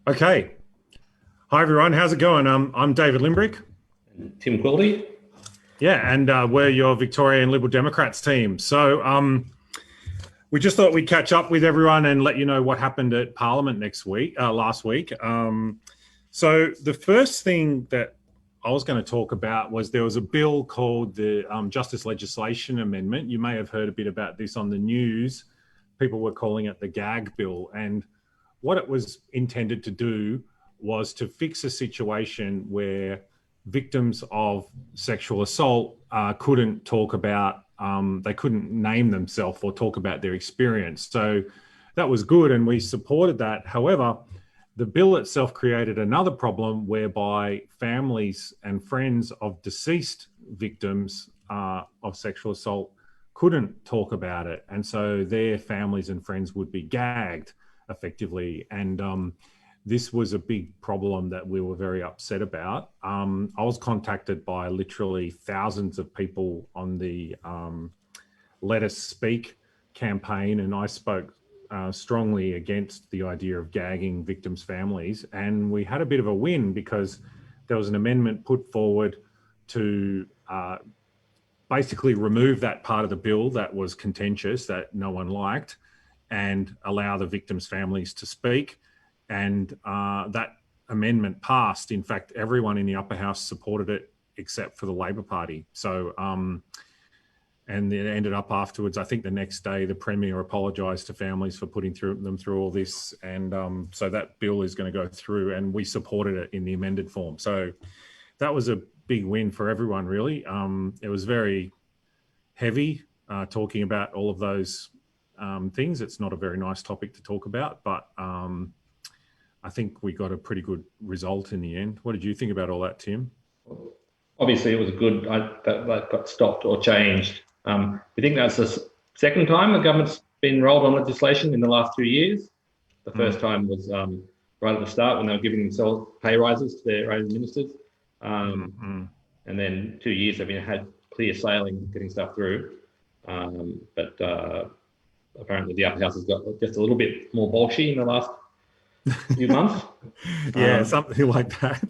Okay. Hi, everyone. How's it going? I'm David Limbrick. Tim Quilty. Yeah, and we're your Victorian Liberal Democrats team. We just thought we'd catch up with everyone and let you know what happened at Parliament last week. So the first thing that I was going to talk about was there was a bill called the Justice Legislation Amendment. You may have heard a bit about this on the news. People were calling it the gag bill. And what it was intended to do was to fix a situation where victims of sexual assault couldn't talk about, they couldn't name themselves or talk about their experience. So that was good and we supported that. However, the bill itself created another problem whereby families and friends of deceased victims of sexual assault couldn't talk about it. And so their families and friends would be gagged effectively. And this was a big problem that we were very upset about. I was contacted by literally thousands of people on the Let Us Speak campaign, and I spoke strongly against the idea of gagging victims' families. And we had a bit of a win because there was an amendment put forward to basically remove that part of the bill that was contentious, that no one liked, and allow the victims' families to speak. And that amendment passed. In fact, everyone in the upper house supported it except for the Labor Party. So, and it ended up afterwards, I think the next day, the Premier apologised to families for putting them through all this. And so that bill is going to go through and we supported it in the amended form. So that was a big win for everyone, really. It was very heavy talking about all of those things. It's not a very nice topic to talk about, but I think we got a pretty good result in the end. What did you think about all that, Tim? Obviously, it was good that got stopped or changed. We think that's the second time the government's been rolled on legislation in the last 2 years. The first time was right at the start when they were giving themselves pay rises to their own ministers. And then 2 years they've had clear sailing getting stuff through. But apparently the upper house has got just a little bit more bolshy in the last few months. Yeah, something like that.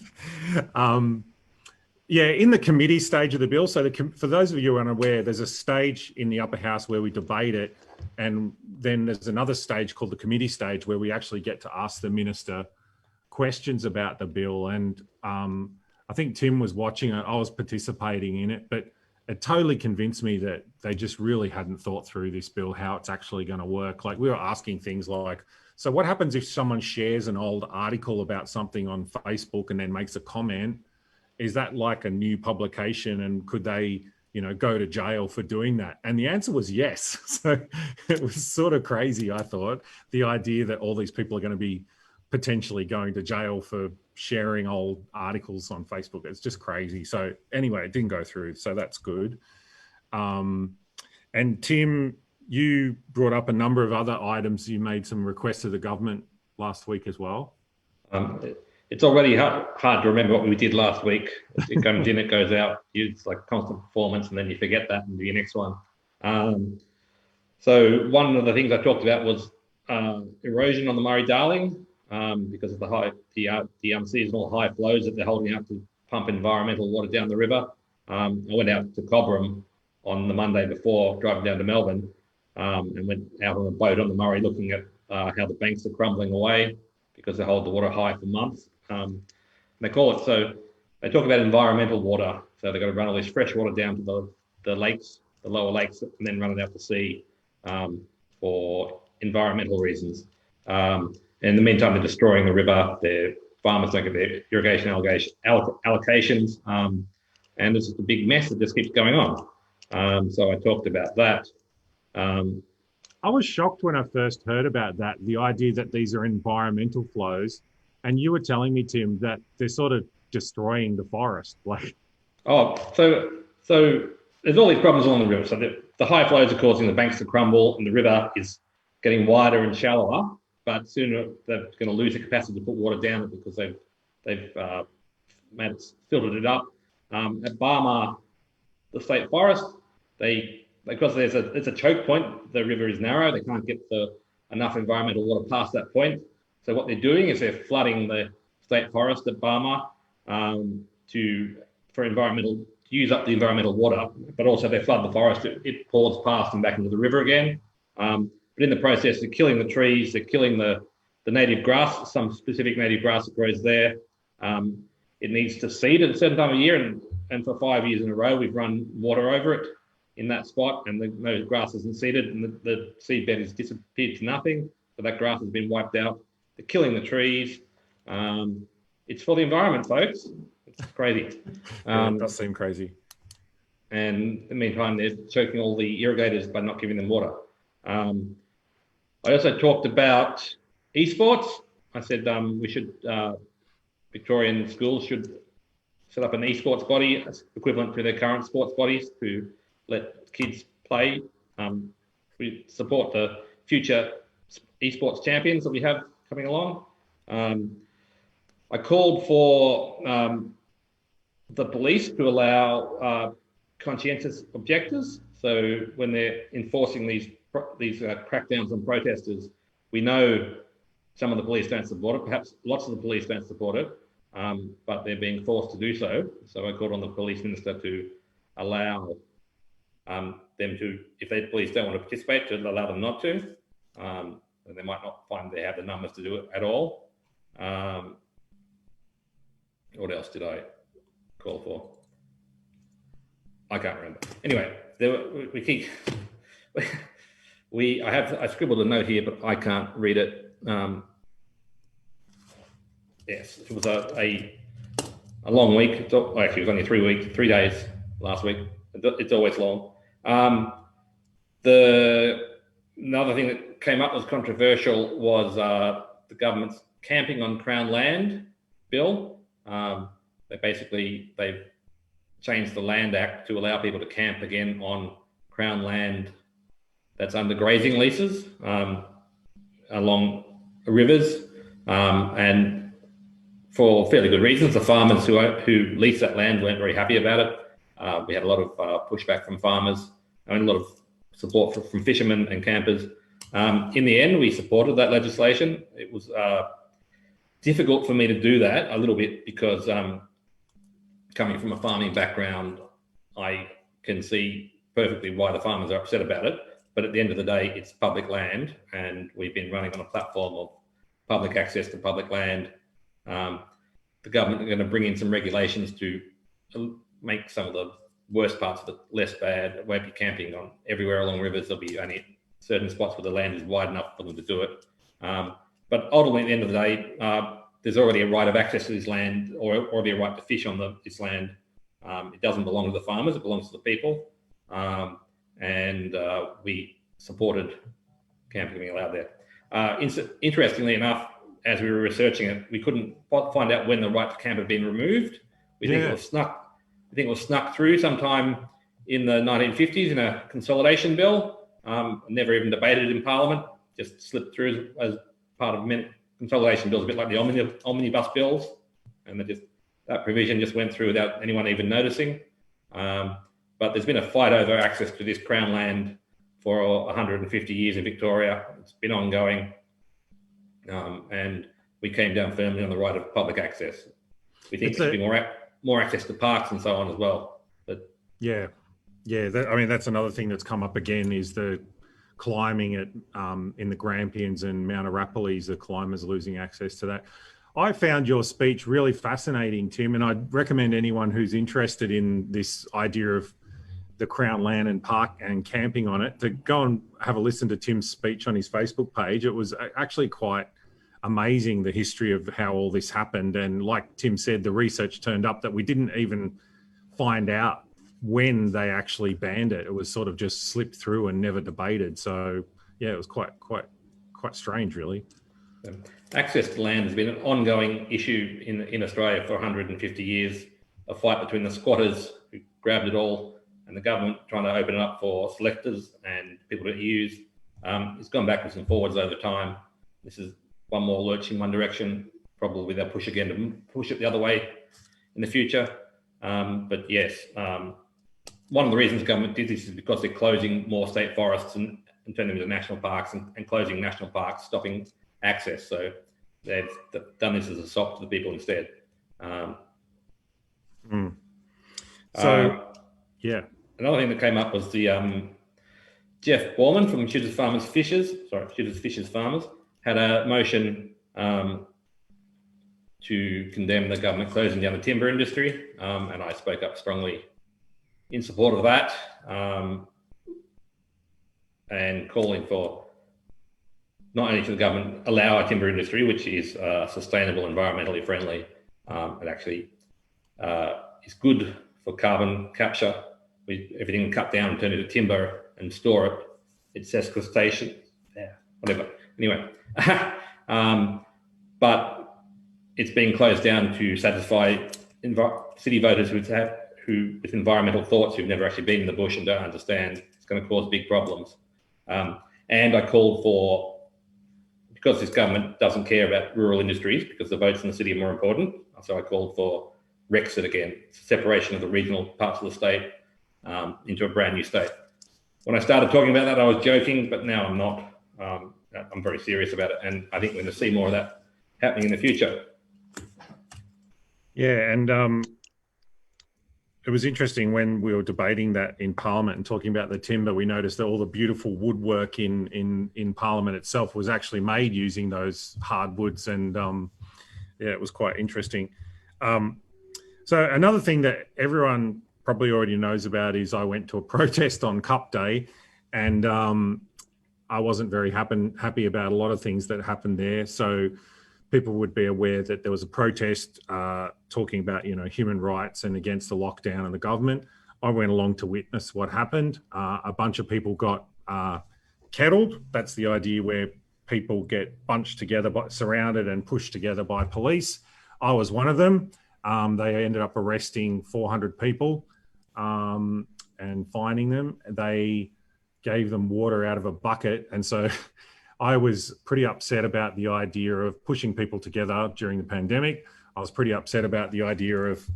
Yeah, in the committee stage of the bill. So for those of you who are unaware, there's a stage in the upper house where we debate it. And then there's another stage called the committee stage where we actually get to ask the minister questions about the bill. And I think Tim was watching it. I was participating in it, but it totally convinced me that they just really hadn't thought through this bill, how it's actually going to work. Like we were asking things like, so what happens if someone shares an old article about something on Facebook and then makes a comment? Is that like a new publication and could they, go to jail for doing that? And the answer was yes. So it was sort of crazy, I thought, the idea that all these people are going to be potentially going to jail for sharing old articles on Facebook. It's just crazy. So anyway, it didn't go through. So that's good. And Tim, you brought up a number of other items. You made some requests to the government last week as well. It's already hard to remember what we did last week. It comes in, it goes out. It's like constant performance, and then you forget that and do your next one. So one of the things I talked about was erosion on the Murray-Darling because of the seasonal high flows that they're holding out to pump environmental water down the river. I went out to Cobram on the Monday before driving down to Melbourne and went out on a boat on the Murray looking at how the banks are crumbling away because they hold the water high for months. They call it, so they talk about environmental water. So they've got to run all this fresh water down to the lakes, the lower lakes, and then run it out to sea for environmental reasons. In the meantime, they're destroying the river. Their farmers don't get their irrigation allocations. And it's just a big mess that just keeps going on. So I talked about that. I was shocked when I first heard about that, the idea that these are environmental flows. And you were telling me, Tim, that they're sort of destroying the forest. So there's all these problems along the river. So the high flows are causing the banks to crumble and the river is getting wider and shallower, but sooner they're going to lose the capacity to put water down it because they've filtered it up. At Barmah, the state forest, because it's a choke point, the river is narrow, they can't get enough environmental water past that point. So what they're doing is they're flooding the state forest at Barmah to use up the environmental water, but also they flood the forest. It pours past and back into the river again. But in the process, they're killing the trees, they're killing the native grass, some specific native grass that grows there. It needs to seed at a certain time of year, and for 5 years in a row, we've run water over it in that spot, and the grass isn't seeded, and the seed bed has disappeared to nothing. So that grass has been wiped out. They're killing the trees. It's for the environment, folks. It's crazy. It does seem crazy. And in the meantime, they're choking all the irrigators by not giving them water. I also talked about esports. I said we should, Victorian schools should set up an esports body equivalent to their current sports bodies to let kids play. We support the future esports champions that we have coming along. I called for the police to allow conscientious objectors. So when they're enforcing these crackdowns on protesters, we know some of the police don't support it. Perhaps lots of the police don't support it, but they're being forced to do so. So I called on the police minister to allow them to, if the police don't want to participate, to allow them not to. And they might not find they have the numbers to do it at all. What else did I call for? I can't remember. Anyway, I scribbled a note here, but I can't read it. Yes, it was a long week. Actually, it was only 3 days last week. It's always long. Another thing that came up was controversial was the government's camping on Crown land bill. They've changed the Land Act to allow people to camp again on Crown land that's under grazing leases along rivers, and for fairly good reasons. The farmers who leased that land weren't very happy about it. We had a lot of pushback from farmers and a lot of support from fishermen and campers. In the end, we supported that legislation. It was difficult for me to do that a little bit because coming from a farming background, I can see perfectly why the farmers are upset about it. But at the end of the day, it's public land, and we've been running on a platform of public access to public land. The government are going to bring in some regulations to make some of the worst parts of it less bad. It won't be camping on everywhere along rivers. There'll be only certain spots where the land is wide enough for them to do it. But ultimately, at the end of the day, there's already a right of access to this land, or already a right to fish on this land. It doesn't belong to the farmers, it belongs to the people. And we supported camping being allowed there. Interestingly enough, as we were researching it, we couldn't find out when the right to camp had been removed. We think it was snuck through sometime in the 1950s in a consolidation bill. Never even debated in Parliament, just slipped through as part of consolidation bills, a bit like the omnibus bills, and that provision just went through without anyone even noticing. But there's been a fight over access to this Crown land for 150 years in Victoria. It's been ongoing, and we came down firmly on the right of public access. We think there should be more access to parks and so on as well. But that's another thing that's come up again is the climbing in the Grampians and Mount Arapiles. The climbers losing access to that. I found your speech really fascinating, Tim, and I'd recommend anyone who's interested in this idea of the Crown land and park and camping on it to go and have a listen to Tim's speech on his Facebook page. It was actually quite amazing, the history of how all this happened. And like Tim said, the research turned up that we didn't even find out when they actually banned it. It was sort of just slipped through and never debated. So yeah, it was quite strange, really. Access to land has been an ongoing issue in Australia for 150 years, a fight between the squatters who grabbed it all and the government trying to open it up for selectors and people to use. It's gone backwards and forwards over time. This is one more lurch in one direction. Probably they'll push again to push it the other way in the future. But yes, one of the reasons the government did this is because they're closing more state forests and turning them into national parks and closing national parks, stopping access. So they've done this as a sop to the people instead. Yeah. Another thing that came up was the Jeff Borman from Shooters Fishers Farmers had a motion to condemn the government closing down the timber industry, and I spoke up strongly in support of that, and calling for not only to the government allow our timber industry, which is sustainable, environmentally friendly, it actually is good for carbon capture. Everything cut down and turn into timber and store it. It's sequestration, whatever. Anyway, but it's being closed down to satisfy city voters with environmental thoughts who've never actually been in the bush and don't understand. It's going to cause big problems. And I called for, because this government doesn't care about rural industries because the votes in the city are more important, so I called for Rexit again, separation of the regional parts of the state into a brand new state. When I started talking about that, I was joking, but now I'm not. I'm very serious about it, and I think we're going to see more of that happening in the future. Yeah, and it was interesting when we were debating that in Parliament and talking about the timber. We noticed that all the beautiful woodwork in Parliament itself was actually made using those hardwoods, and yeah, it was quite interesting. So another thing that everyone probably already knows about is I went to a protest on Cup Day, and I wasn't very happy about a lot of things that happened there. So people would be aware that there was a protest talking about, human rights and against the lockdown and the government. I went along to witness what happened. A bunch of people got kettled. That's the idea where people get bunched together, surrounded and pushed together by police. I was one of them. They ended up arresting 400 people and fining them. They gave them water out of a bucket. And so I was pretty upset about the idea of pushing people together during the pandemic. I was pretty upset about the idea of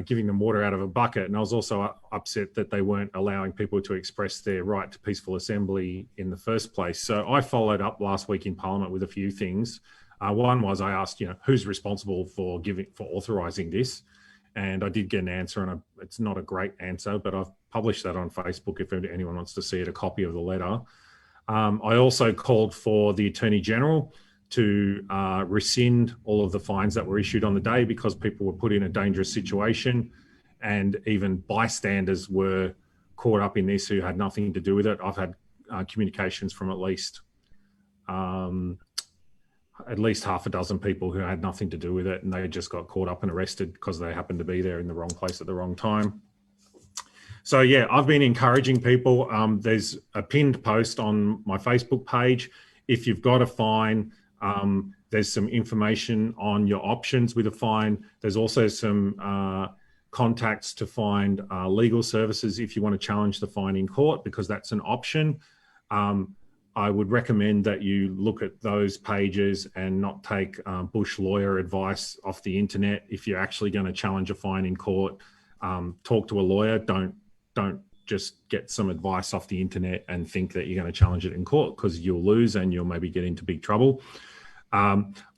giving them water out of a bucket. And I was also upset that they weren't allowing people to express their right to peaceful assembly in the first place. So I followed up last week in Parliament with a few things. One was I asked, who's responsible for authorising this? And I did get an answer, and it's not a great answer, but I've published that on Facebook if anyone wants to see it, a copy of the letter. I also called for the Attorney General to rescind all of the fines that were issued on the day because people were put in a dangerous situation, and even bystanders were caught up in this who had nothing to do with it. I've had communications from at least half a dozen people who had nothing to do with it, and they just got caught up and arrested because they happened to be there in the wrong place at the wrong time. So yeah, I've been encouraging people. There's a pinned post on my Facebook page. If you've got a fine, there's some information on your options with a fine. There's also some contacts to find legal services if you want to challenge the fine in court, because that's an option. I would recommend that you look at those pages and not take bush lawyer advice off the internet. If you're actually going to challenge a fine in court, talk to a lawyer. Don't just get some advice off the internet and think that you're going to challenge it in court, because you'll lose and you'll maybe get into big trouble.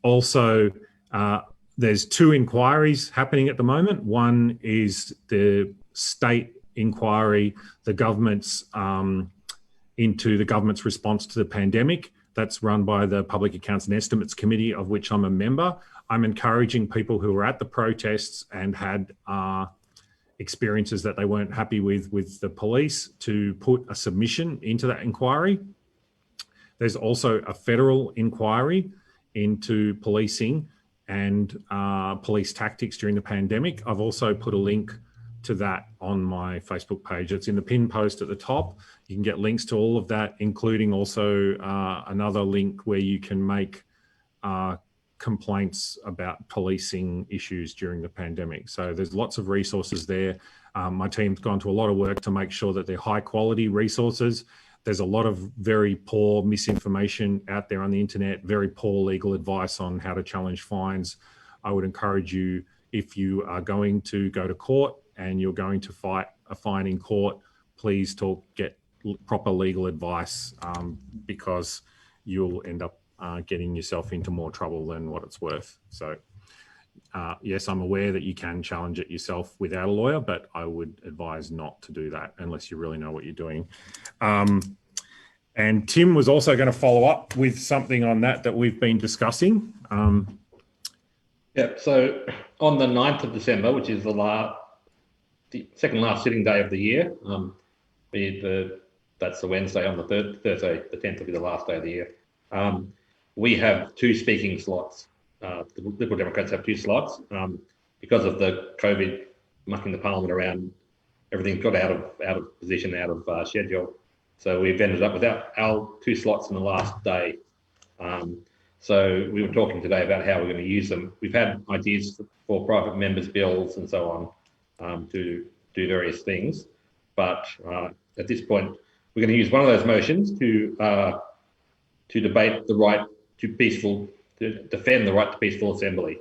Also, there's two inquiries happening at the moment. One is the state inquiry, the government's into the government's response to the pandemic. That's run by the Public Accounts and Estimates Committee, of which I'm a member. I'm encouraging people who were at the protests and had experiences that they weren't happy with the police to put a submission into that inquiry. There's also a federal inquiry into policing and police tactics during the pandemic. I've also put a link to that on my Facebook page. It's in the pinned post at the top. You can get links to all of that, including also another link where you can make complaints about policing issues during the pandemic. So there's lots of resources there. My team's gone to a lot of work to make sure that they're high quality resources. There's a lot of very poor misinformation out there on the internet, very poor legal advice on how to challenge fines. I would encourage you, if you are going to go to court and you're going to fight a fine in court, please get proper legal advice, because you'll end up getting yourself into more trouble than what it's worth. So yes, I'm aware that you can challenge it yourself without a lawyer, but I would advise not to do that unless you really know what you're doing. And Tim was also going to follow up with something on that we've been discussing. So on the 9th of December, which is the second last sitting day of the year, that's the Wednesday. On the Thursday, the 10th will be the last day of the year. We have 2 speaking slots. The Liberal Democrats have 2 slots because of the COVID mucking the Parliament around. Everything got out of position, out of schedule. So we've ended up with our 2 slots in the last day. So we were talking today about how we're going to use them. We've had ideas for private members' bills and so on to do various things. But at this point, we're going to use one of those motions to debate the right to defend the right to peaceful assembly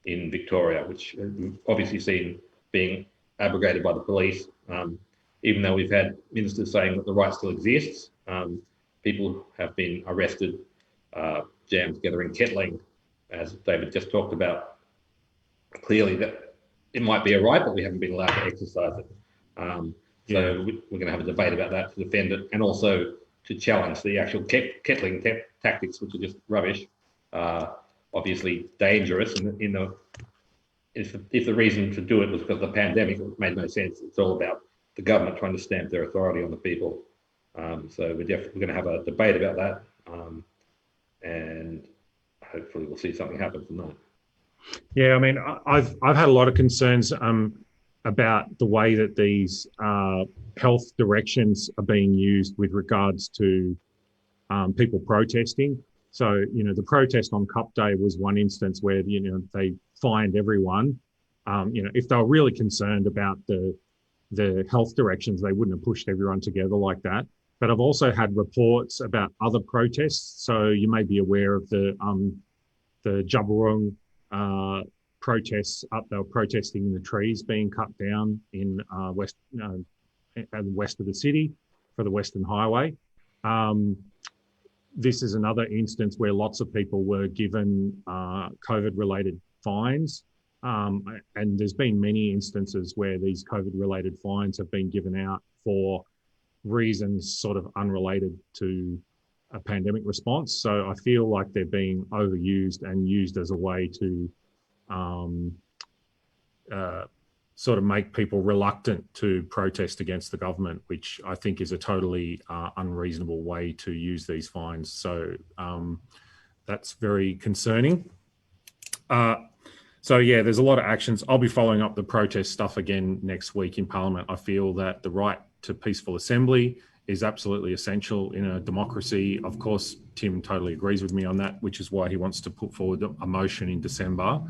in Victoria, which we've obviously seen being abrogated by the police. Even though we've had ministers saying that the right still exists, people have been arrested, jammed together in Kettling, as David just talked about. Clearly, that it might be a right, but we haven't been allowed to exercise it. So we're going to have a debate about that to defend it, and also to challenge the actual Kettling tactics, which are just rubbish. Obviously dangerous, and if the reason to do it was because of the pandemic, it made no sense. It's all about the government trying to stamp their authority on the people. So we're definitely going to have a debate about that, and hopefully we'll see something happen from that. Yeah, I mean, I've had a lot of concerns about the way that these health directions are being used with regards to people protesting. So, the protest on Cup Day was one instance where, they fined everyone. If they were really concerned about the health directions, they wouldn't have pushed everyone together like that. But I've also had reports about other protests. So you may be aware of the Jabberung protests up. They were protesting the trees being cut down in west of the city for the Western Highway. This is another instance where lots of people were given COVID-related fines. And there's been many instances where these COVID-related fines have been given out for reasons sort of unrelated to a pandemic response. So I feel like they're being overused and used as a way to sort of make people reluctant to protest against the government, which I think is a totally unreasonable way to use these fines. So that's very concerning. So yeah, there's a lot of actions. I'll be following up the protest stuff again next week in Parliament. I feel that the right to peaceful assembly is absolutely essential in a democracy. Of course, Tim totally agrees with me on that, which is why he wants to put forward a motion in December.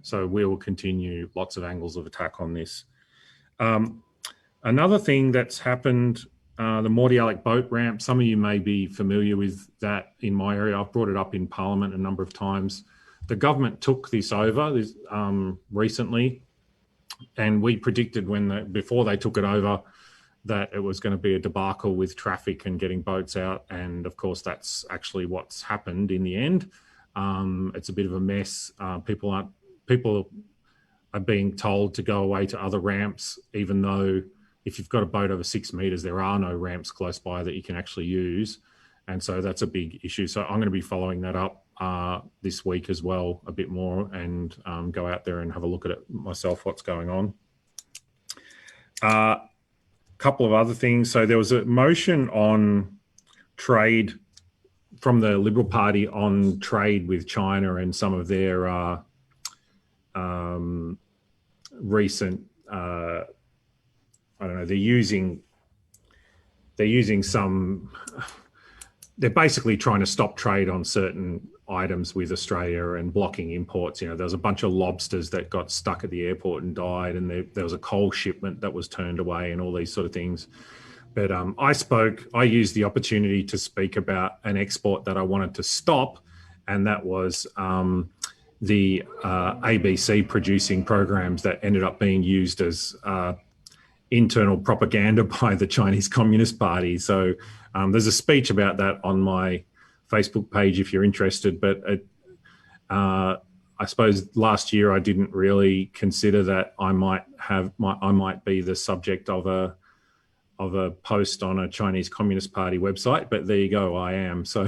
So we will continue lots of angles of attack on this. Another thing that's happened, the Mortialic boat ramp, some of you may be familiar with that in my area. I've brought it up in Parliament a number of times. The government took this over recently, and we predicted before they took it over that it was going to be a debacle with traffic and getting boats out. And of course, that's actually what's happened in the end. It's a bit of a mess. People are being told to go away to other ramps, even though if you've got a boat over 6 meters, there are no ramps close by that you can actually use. And so that's a big issue. So I'm going to be following that up this week as well, a bit more, and go out there and have a look at it myself, what's going on. Couple of other things. So there was a motion on trade from the Liberal Party on trade with China and some of their recent, I don't know, they're basically trying to stop trade on certain items with Australia and blocking imports. There was a bunch of lobsters that got stuck at the airport and died, and there was a coal shipment that was turned away and all these sort of things. But I used the opportunity to speak about an export that I wanted to stop, and that was the ABC producing programs that ended up being used as internal propaganda by the Chinese Communist Party. So there's a speech about that on my Facebook page if you're interested. But I suppose last year I didn't really consider that I might be the subject of a post on a Chinese Communist Party website, but there you go, I am. So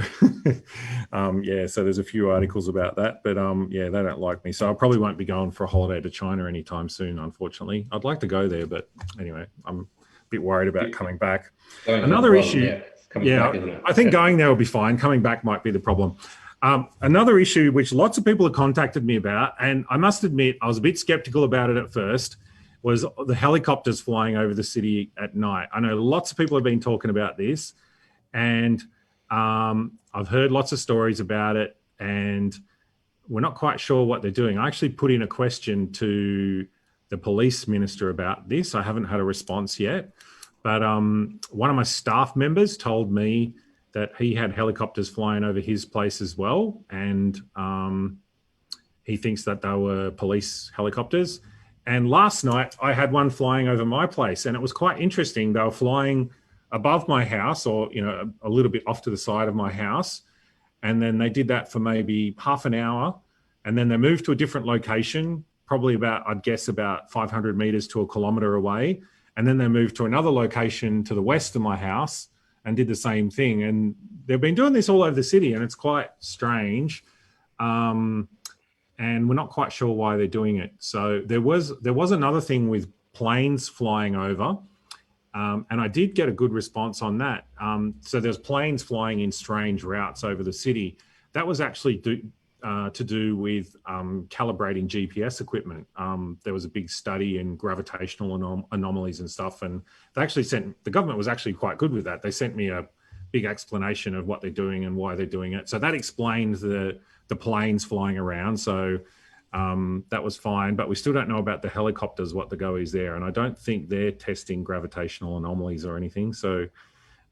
so there's a few articles about that, but they don't like me. So I probably won't be going for a holiday to China anytime soon, unfortunately. I'd like to go there, but anyway, I'm a bit worried about coming back. Another issue, I think going there will be fine. Coming back might be the problem. Another issue which lots of people have contacted me about, and I must admit I was a bit skeptical about it at first, was the helicopters flying over the city at night. I know lots of people have been talking about this, and I've heard lots of stories about it, and we're not quite sure what they're doing. I actually put in a question to the police minister about this. I haven't had a response yet, but one of my staff members told me that he had helicopters flying over his place as well, and he thinks that they were police helicopters. And last night I had one flying over my place, and it was quite interesting. They were flying above my house, or a little bit off to the side of my house, and then they did that for maybe half an hour, and then they moved to a different location, probably I'd guess about 500 meters to a kilometer away, and then they moved to another location to the west of my house and did the same thing. And they've been doing this all over the city, and it's quite strange. And we're not quite sure why they're doing it. So there was another thing with planes flying over, and I did get a good response on that. So there's planes flying in strange routes over the city. That was actually to do with calibrating GPS equipment. There was a big study in gravitational anomalies and stuff, and the government was actually quite good with that. They sent me a big explanation of what they're doing and why they're doing it. So that explains the planes flying around. So that was fine, but we still don't know about the helicopters, what the go is there. And I don't think they're testing gravitational anomalies or anything. So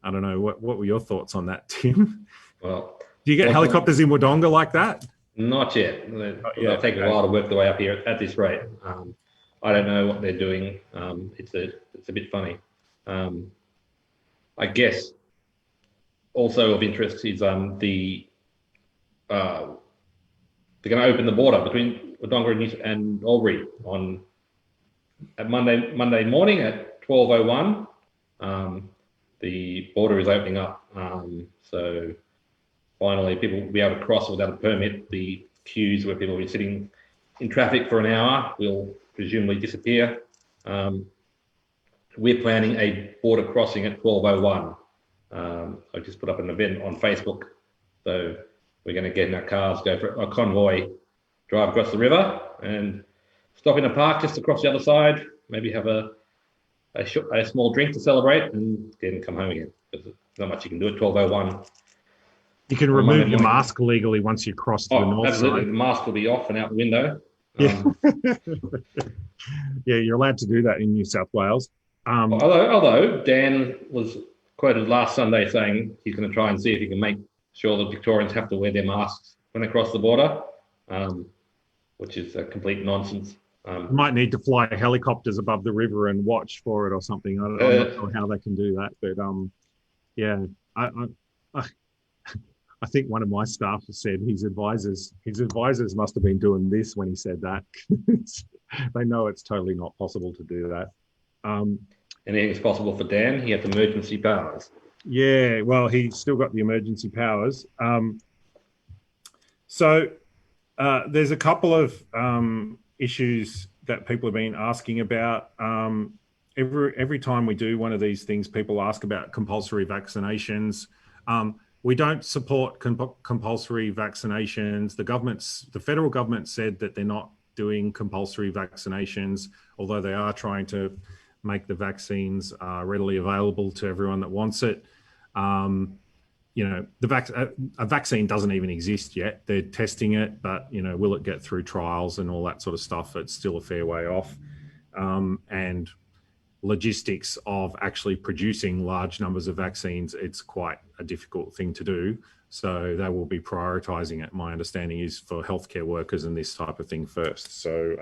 I don't know, what were your thoughts on that, Tim? Well, do you get helicopters in Wodonga like that? Not yet. It'll take a while to work the way up here at this rate. I don't know what they're doing. It's a bit funny. I guess also of interest is they're going to open the border between Wodonga and Albury at Monday morning at 12:01. The border is opening up, so finally people will be able to cross without a permit. The queues where people will be sitting in traffic for an hour will presumably disappear. We're planning a border crossing at 12:01. I just put up an event on Facebook, so we're going to get in our cars, go for a convoy, drive across the river, and stop in a park just across the other side. Maybe have a small drink to celebrate, and then come home again. There's not much you can do at 12:01. You can remove your mask legally once you cross to the north absolutely. side. The mask will be off and out the window. Yeah, you're allowed to do that in New South Wales. Although Dan was quoted last Sunday saying he's going to try and see if he can make sure that Victorians have to wear their masks when they cross the border, which is a complete nonsense. You might need to fly helicopters above the river and watch for it or something. I'm not sure how they can do that, but I think one of my staff said his advisors must have been doing this when he said that. They know it's totally not possible to do that. Anything's possible for Dan. He has emergency powers. Yeah, well, he's still got the emergency powers. So there's a couple of issues that people have been asking about. Every time we do one of these things, people ask about compulsory vaccinations. We don't support compulsory vaccinations. The federal government said that they're not doing compulsory vaccinations, although they are trying to make the vaccines readily available to everyone that wants it. A vaccine doesn't even exist yet. They're testing it, but will it get through trials and all that sort of stuff? It's still a fair way off. And logistics of actually producing large numbers of vaccines, it's quite a difficult thing to do. So they will be prioritising it. My understanding is for healthcare workers and this type of thing first. So,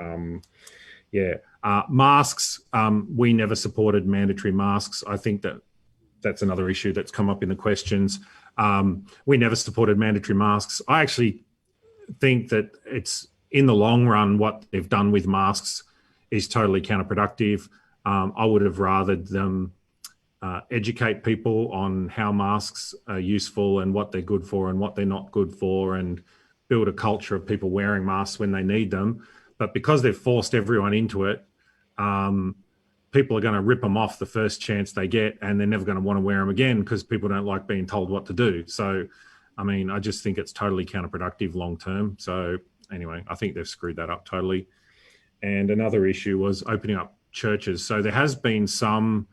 masks, we never supported mandatory masks. I think that's another issue that's come up in the questions. We never supported mandatory masks. I actually think that it's, in the long run, what they've done with masks is totally counterproductive. I would have rathered them educate people on how masks are useful and what they're good for and what they're not good for, and build a culture of people wearing masks when they need them. But because they've forced everyone into it, people are going to rip them off the first chance they get, and they're never going to want to wear them again because people don't like being told what to do. So, I mean, I just think it's totally counterproductive long term. So anyway, I think they've screwed that up totally. And another issue was opening up churches. So there has been some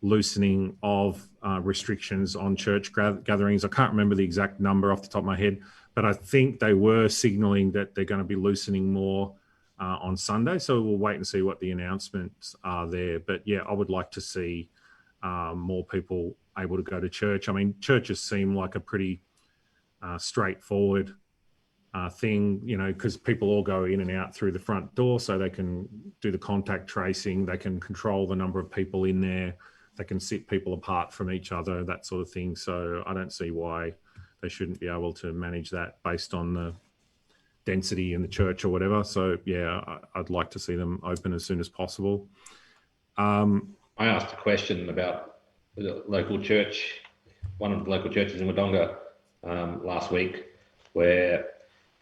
loosening of restrictions on church gatherings. I can't remember the exact number off the top of my head, but I think they were signalling that they're going to be loosening more on Sunday. So we'll wait and see what the announcements are there. But yeah, I would like to see more people able to go to church. I mean, churches seem like a pretty straightforward thing, you know, because people all go in and out through the front door, so they can do the contact tracing, they can control the number of people in there, they can sit people apart from each other, that sort of thing. So I don't see why they shouldn't be able to manage that based on the density in the church or whatever. So yeah, I'd like to see them open as soon as possible. I asked a question about the local church, one of the local churches in Wodonga last week, where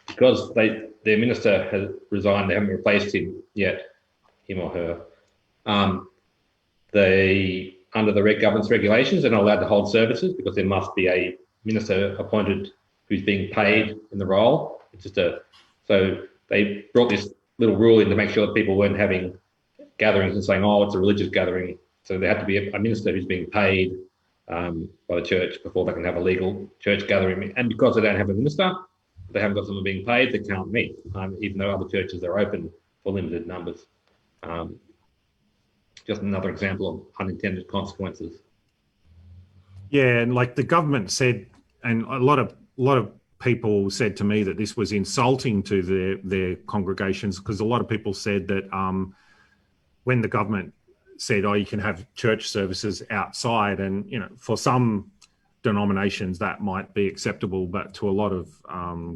because their minister has resigned, they haven't replaced him yet, him or her. They, under the government's regulations, they're not allowed to hold services because there must be a minister appointed who's being paid in the role. It's just so they brought this little rule in to make sure that people weren't having gatherings and saying, "Oh, it's a religious gathering." So there had to be a minister who's being paid by the church before they can have a legal church gathering. And because they don't have a minister, they haven't got someone being paid, they can't meet, even though other churches are open for limited numbers. Just another example of unintended consequences. Yeah, and like the government said, and a lot of people said to me that this was insulting to their congregations, because a lot of people said that when the government said, "Oh, you can have church services outside," and you know, for some denominations that might be acceptable, but to a lot of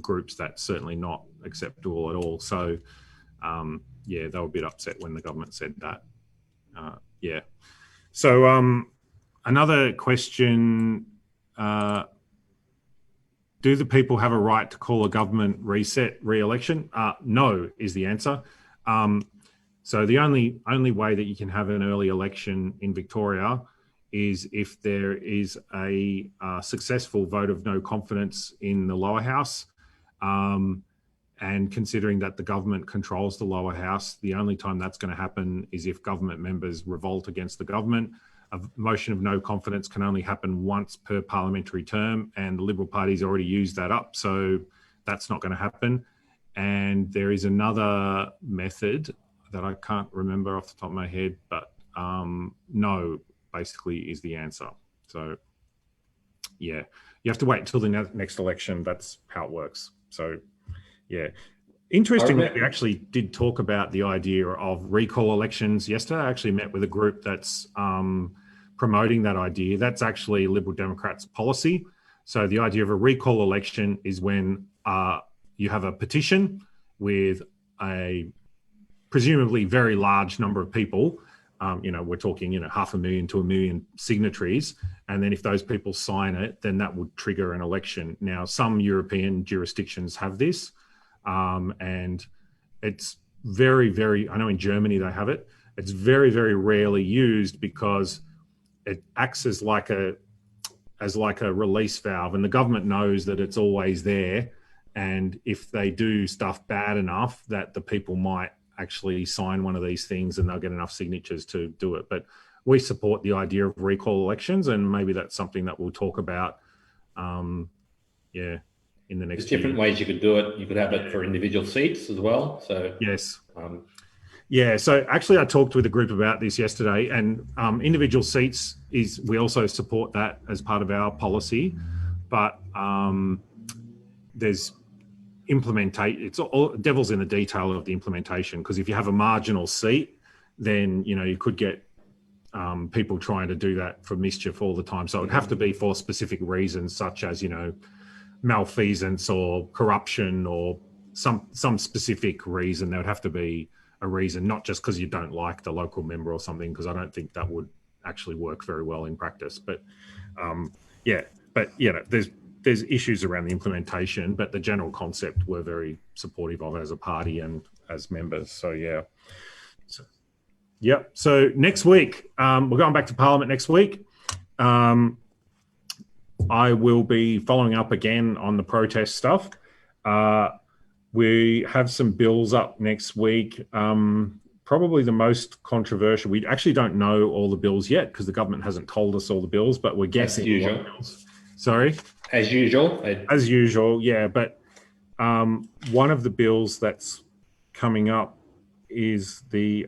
groups that's certainly not acceptable at all. So yeah, they were a bit upset when the government said that. Yeah. So another question, do the people have a right to call a government re-election? No is the answer. So the only way that you can have an early election in Victoria is if there is a successful vote of no confidence in the lower house. And considering that the government controls the lower house, the only time that's going to happen is if government members revolt against the government. A motion of no confidence can only happen once per parliamentary term, and the Liberal Party's already used that up, so that's not going to happen. And there is another method that I can't remember off the top of my head, but no basically is the answer. So yeah, you have to wait until the next election. That's how it works. So yeah. Interestingly, we actually did talk about the idea of recall elections yesterday. I actually met with a group that's promoting that idea. That's actually Liberal Democrats' policy. So the idea of a recall election is when you have a petition with a presumably very large number of people. You know, we're talking, 500,000 to 1 million signatories. And then if those people sign it, then that would trigger an election. Now, some European jurisdictions have this. And it's very, very, I know in Germany they have it. It's very, very rarely used because it acts as like a release valve, and the government knows that it's always there. And if they do stuff bad enough, that the people might actually sign one of these things and they'll get enough signatures to do it. But we support the idea of recall elections, and maybe that's something that we'll talk about. In the next There's different ways you could do it. You could have it for individual seats as well. So yes. So actually I talked with a group about this yesterday, and individual seats we also support that as part of our policy, but there's it's all devil's in the detail of the implementation, because if you have a marginal seat, then you could get people trying to do that for mischief all the time. So it would have to be for specific reasons, such as, malfeasance or corruption or some specific reason. There would have to be a reason, not just because you don't like the local member or something, because I don't think that would actually work very well in practice. But there's issues around the implementation, but the general concept we're very supportive of as a party and as members. So So next week, we're going back to Parliament next week. I will be following up again on the protest stuff. We have some bills up next week. Probably the most controversial. We actually don't know all the bills yet because the government hasn't told us all the bills, but we're guessing. As usual. Sorry? As usual. As usual, yeah. But one of the bills that's coming up is the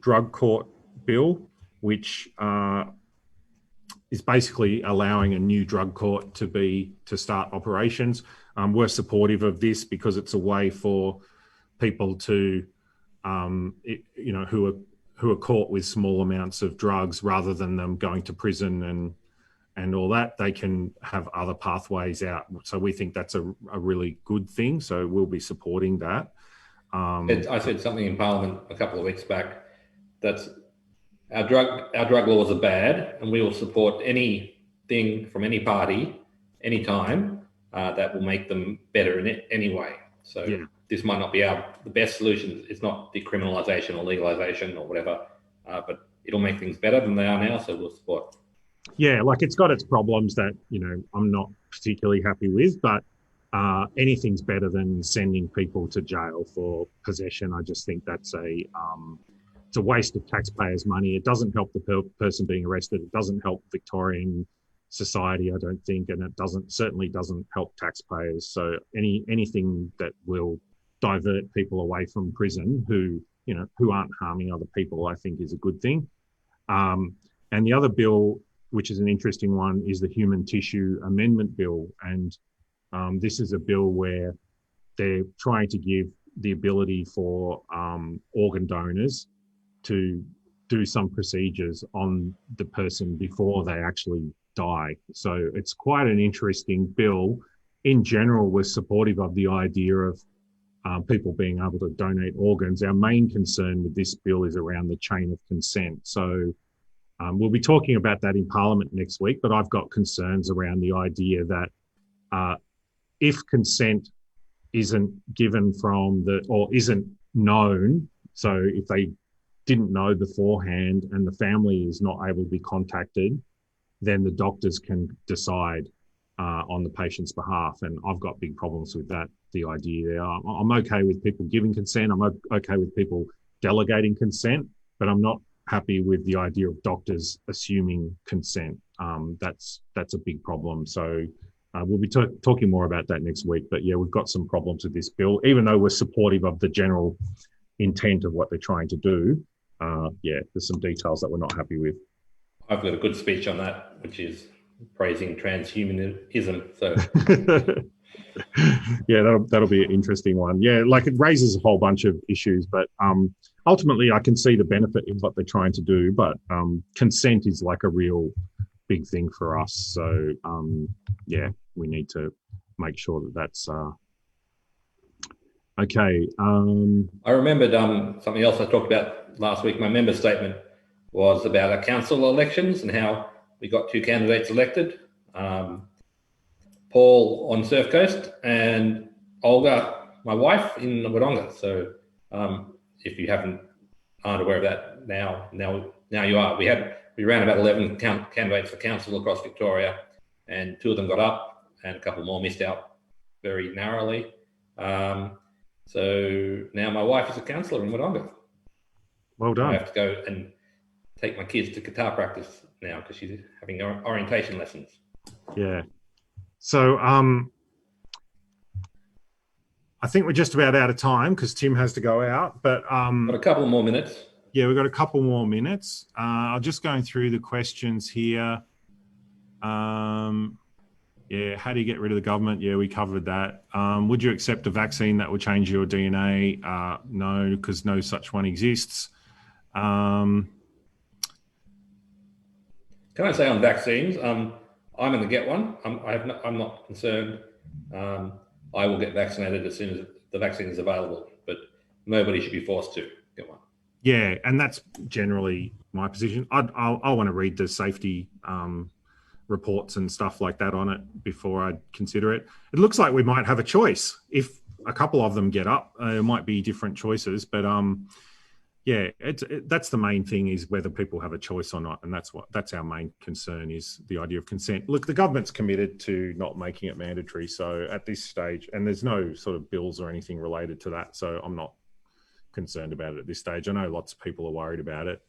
drug court bill, which is basically allowing a new drug court to start operations. We're supportive of this because it's a way for people to, who are caught with small amounts of drugs, rather than them going to prison and all that, they can have other pathways out. So we think that's a really good thing. So we'll be supporting that. I said something in Parliament a couple of weeks back that our drug laws are bad, and we will support anything from any party, anytime, that will make them better in it anyway. So This might not be the best solution. It's not decriminalisation or legalisation or whatever, but it'll make things better than they are now. So we'll support. Yeah, like it's got its problems that, I'm not particularly happy with, but anything's better than sending people to jail for possession. I just think that's it's a waste of taxpayers' money. It doesn't help the person being arrested. It doesn't help Victorian society, I don't think, and it certainly doesn't help taxpayers. So anything that will divert people away from prison who aren't harming other people, I think is a good thing. And the other bill, which is an interesting one, is the Human Tissue Amendment Bill. And this is a bill where they're trying to give the ability for organ donors to do some procedures on the person before they actually die. So it's quite an interesting bill. In general, we're supportive of the idea of people being able to donate organs. Our main concern with this bill is around the chain of consent. So we'll be talking about that in Parliament next week, but I've got concerns around the idea that if consent isn't given or isn't known, so if they didn't know beforehand and the family is not able to be contacted, then the doctors can decide on the patient's behalf. And I've got big problems with that, the idea there. I'm okay with people giving consent. I'm okay with people delegating consent, but I'm not happy with the idea of doctors assuming consent. That's a big problem. So we'll be talking more about that next week. But yeah, we've got some problems with this bill, even though we're supportive of the general intent of what they're trying to do. There's some details that we're not happy with. I've got a good speech on that, which is praising transhumanism. So yeah, that'll be an interesting one. Yeah, like it raises a whole bunch of issues, but ultimately I can see the benefit in what they're trying to do, but consent is like a real big thing for us. So we need to make sure that that's okay. I remembered something else I talked about last week. My member statement was about our council elections and how we got two candidates elected, Paul on Surf Coast and Olga, my wife, in Wodonga. So if you aren't aware of that now you are. We ran about 11 candidates for council across Victoria, and 2 of them got up and a couple more missed out very narrowly. So now my wife is a councillor in Wodonga. Well done. I have to go and take my kids to guitar practice now because she's having orientation lessons. Yeah. So I think we're just about out of time because Tim has to go out. But got a couple more minutes. Yeah, we've got a couple more minutes. I'm just going through the questions here. How do you get rid of the government? Yeah, we covered that. Would you accept a vaccine that would change your DNA? No, because no such one exists. Can I say on vaccines? I'm going to get one. I'm not concerned. I will get vaccinated as soon as the vaccine is available, but nobody should be forced to get one. Yeah, and that's generally my position. I want to read the safety reports and stuff like that on it before I consider it. It looks like we might have a choice. If a couple of them get up, it might be different choices, but yeah, that's the main thing, is whether people have a choice or not, and that's our main concern, is the idea of consent. Look, the government's committed to not making it mandatory, so at this stage, and there's no sort of bills or anything related to that, so I'm not concerned about it at this stage. I know lots of people are worried about it,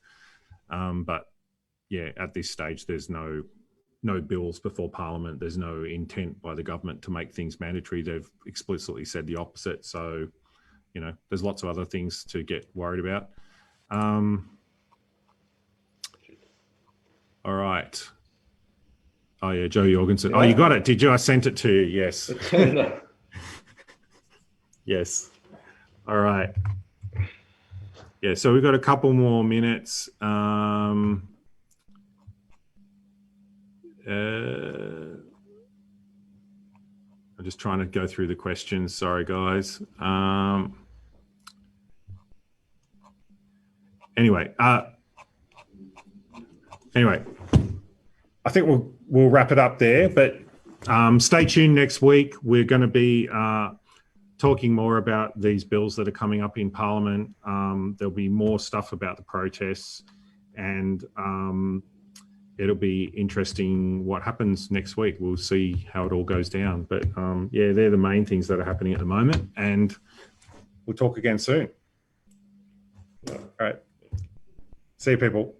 but yeah, at this stage, there's no bills before Parliament. There's no intent by the government to make things mandatory. They've explicitly said the opposite, so you know, there's lots of other things to get worried about. All right. Oh yeah, Joe Jorgensen. Yeah. Oh, you got it. Did you? I sent it to you. Yes. Yes. All right. Yeah. So we've got a couple more minutes. I'm just trying to go through the questions. Sorry, guys. Anyway, I think we'll wrap it up there. But stay tuned next week. We're going to be talking more about these bills that are coming up in Parliament. There'll be more stuff about the protests, and it'll be interesting what happens next week. We'll see how it all goes down. But yeah, they're the main things that are happening at the moment, and we'll talk again soon. All right. See you, people.